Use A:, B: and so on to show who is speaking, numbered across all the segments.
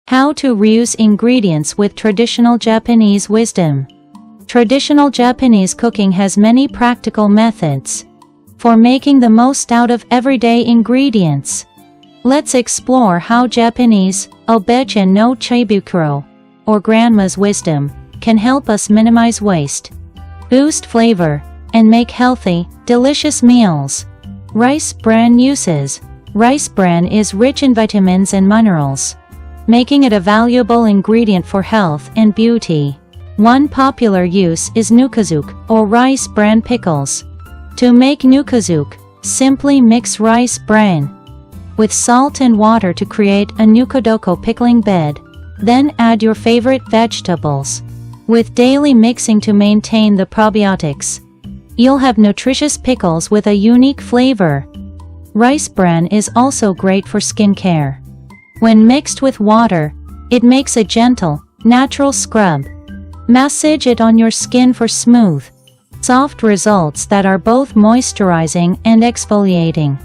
A: How to reuse ingredients with traditional Japanese wisdom. Traditional Japanese cooking has many practical methods for making the most out of everyday ingredients. Let's explore how Japanese obechen no chibukuro, or grandma's wisdom, can help us minimize waste, boost flavor, and make healthy, delicious meals. Rice bran uses. Rice bran is rich in vitamins and minerals, making it a valuable ingredient for health and beauty. One popular use is nukazuke, or rice bran pickles. To make nukazuke, simply mix rice bran with salt and water to create a nukodoko pickling bed. Then add your favorite vegetables, with daily mixing to maintain the probiotics. You'll have nutritious pickles with a unique flavor. Rice bran is also great for skincare. When mixed with water, it makes a gentle, natural scrub. Massage it on your skin for smooth, soft results that are both moisturizing and exfoliating.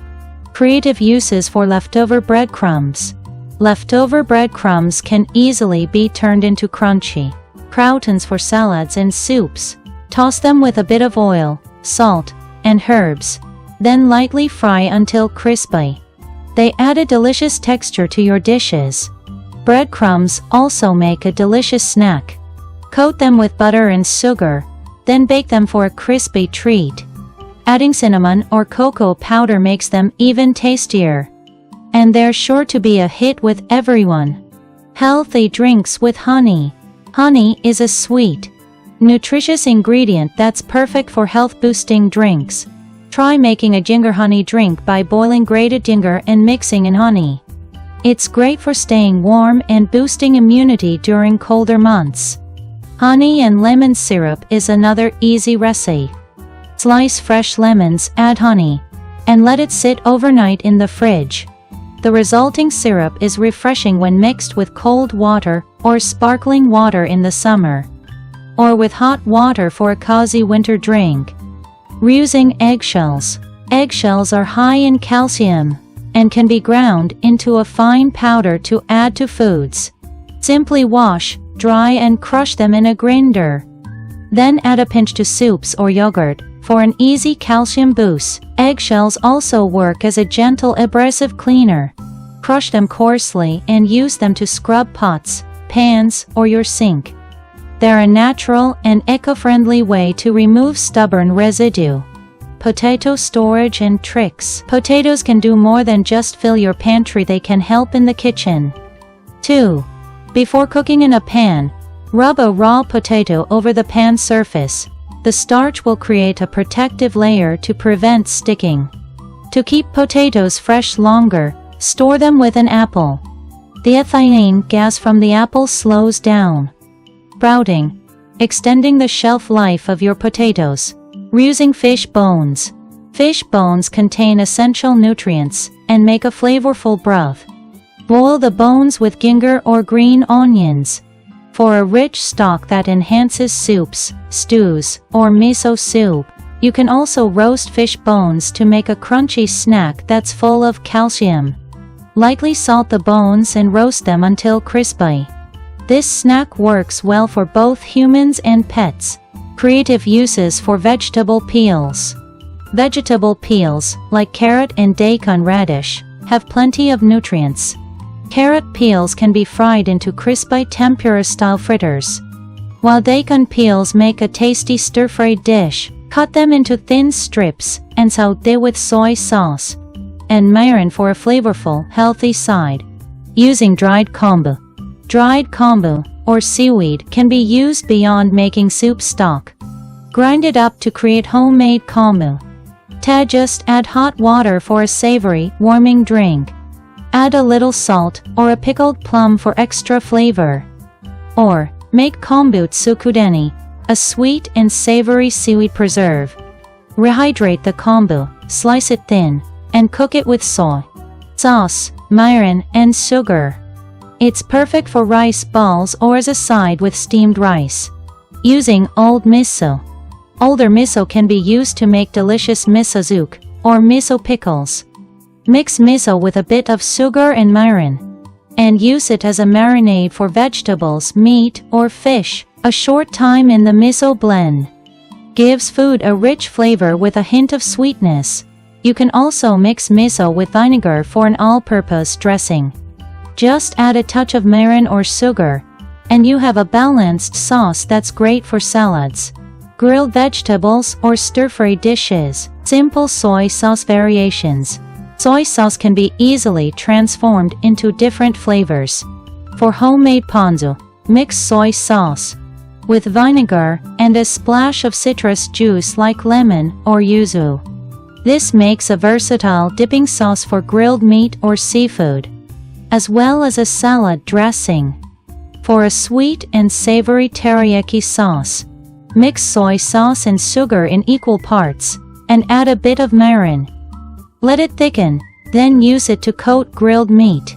A: Creative uses for leftover breadcrumbs. Leftover breadcrumbs can easily be turned into crunchy croutons for salads and soups. Toss them with a bit of oil, salt, and herbs, then lightly fry until crispy. They add a delicious texture to your dishes. Breadcrumbs also make a delicious snack. Coat them with butter and sugar, then bake them for a crispy treat. Adding cinnamon or cocoa powder makes them even tastier. And they're sure to be a hit with everyone. Healthy drinks with honey. Honey is a sweet, nutritious ingredient that's perfect for health-boosting drinks. Try making a ginger honey drink by boiling grated ginger and mixing in honey. It's great for staying warm and boosting immunity during colder months. Honey and lemon syrup is another easy recipe. Slice fresh lemons, add honey, and let it sit overnight in the fridge. The resulting syrup is refreshing when mixed with cold water or sparkling water in the summer, or with hot water for a cozy winter drink. Reusing eggshells. Eggshells are high in calcium and can be ground into a fine powder to add to foods. Simply wash, dry, and crush them in a grinder. Then add a pinch to soups or yogurt for an easy calcium boost. Eggshells also work as a gentle abrasive cleaner. Crush them coarsely and use them to scrub pots, pans, or your sink. They're a natural and eco-friendly way to remove stubborn residue. Potato storage and tricks. Potatoes can do more than just fill your pantry, they can help in the kitchen. 2. Before cooking in a pan, rub a raw potato over the pan surface. The starch will create a protective layer to prevent sticking. To keep potatoes fresh longer, store them with an apple. The ethylene gas from the apple slows down sprouting, extending the shelf life of your potatoes. Reusing fish bones. Fish bones contain essential nutrients and make a flavorful broth. Boil the bones with ginger or green onions for a rich stock that enhances soups, stews, or miso soup. You can also roast fish bones to make a crunchy snack that's full of calcium. Lightly salt the bones and roast them until crispy. This snack works well for both humans and pets. Creative uses for vegetable peels. Vegetable peels, like carrot and daikon radish, have plenty of nutrients. Carrot peels can be fried into crispy tempura-style fritters, while daikon peels make a tasty stir-fried dish. Cut them into thin strips and saute with soy sauce and mirin for a flavorful, healthy side. Using dried kombu. Dried kombu, or seaweed, can be used beyond making soup stock. Grind it up to create homemade komu. Just add hot water for a savory, warming drink. Add a little salt or a pickled plum for extra flavor. Or, make kombutsu kudeni, a sweet and savory seaweed preserve. Rehydrate the kombu, slice it thin, and cook it with soy sauce, mirin, and sugar. It's perfect for rice balls or as a side with steamed rice. Using old miso. Older miso can be used to make delicious misozuke or miso pickles. Mix miso with a bit of sugar and mirin. and use it as a marinade for vegetables, meat, or fish. A short time in the miso blend gives food a rich flavor with a hint of sweetness. You can also mix miso with vinegar for an all-purpose dressing. Just add a touch of mirin or sugar, and you have a balanced sauce that's great for salads, grilled vegetables, or stir-fry dishes. Simple soy sauce variations. Soy sauce can be easily transformed into different flavors. For homemade ponzu, mix soy sauce with vinegar and a splash of citrus juice like lemon or yuzu. This makes a versatile dipping sauce for grilled meat or seafood, as well as a salad dressing. For a sweet and savory teriyaki sauce, mix soy sauce and sugar in equal parts, and add a bit of mirin. Let it thicken, then use it to coat grilled meat,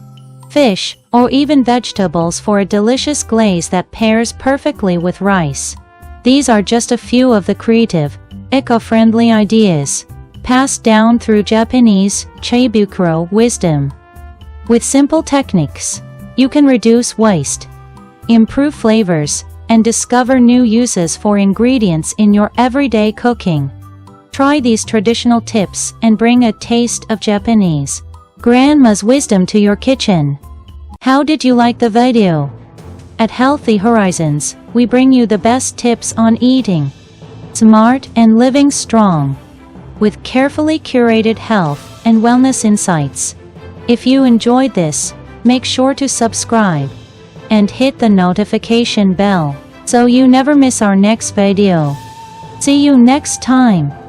A: fish, or even vegetables for a delicious glaze that pairs perfectly with rice. These are just a few of the creative, eco-friendly ideas passed down through Japanese Cheibukuro wisdom. With simple techniques, you can reduce waste, improve flavors, and discover new uses for ingredients in your everyday cooking. Try these traditional tips and bring a taste of Japanese grandma's wisdom to your kitchen. How did you like the video? At Healthy Horizons, we bring you the best tips on eating smart and living strong, with carefully curated health and wellness insights. If you enjoyed this, make sure to subscribe and hit the notification bell so you never miss our next video. See you next time.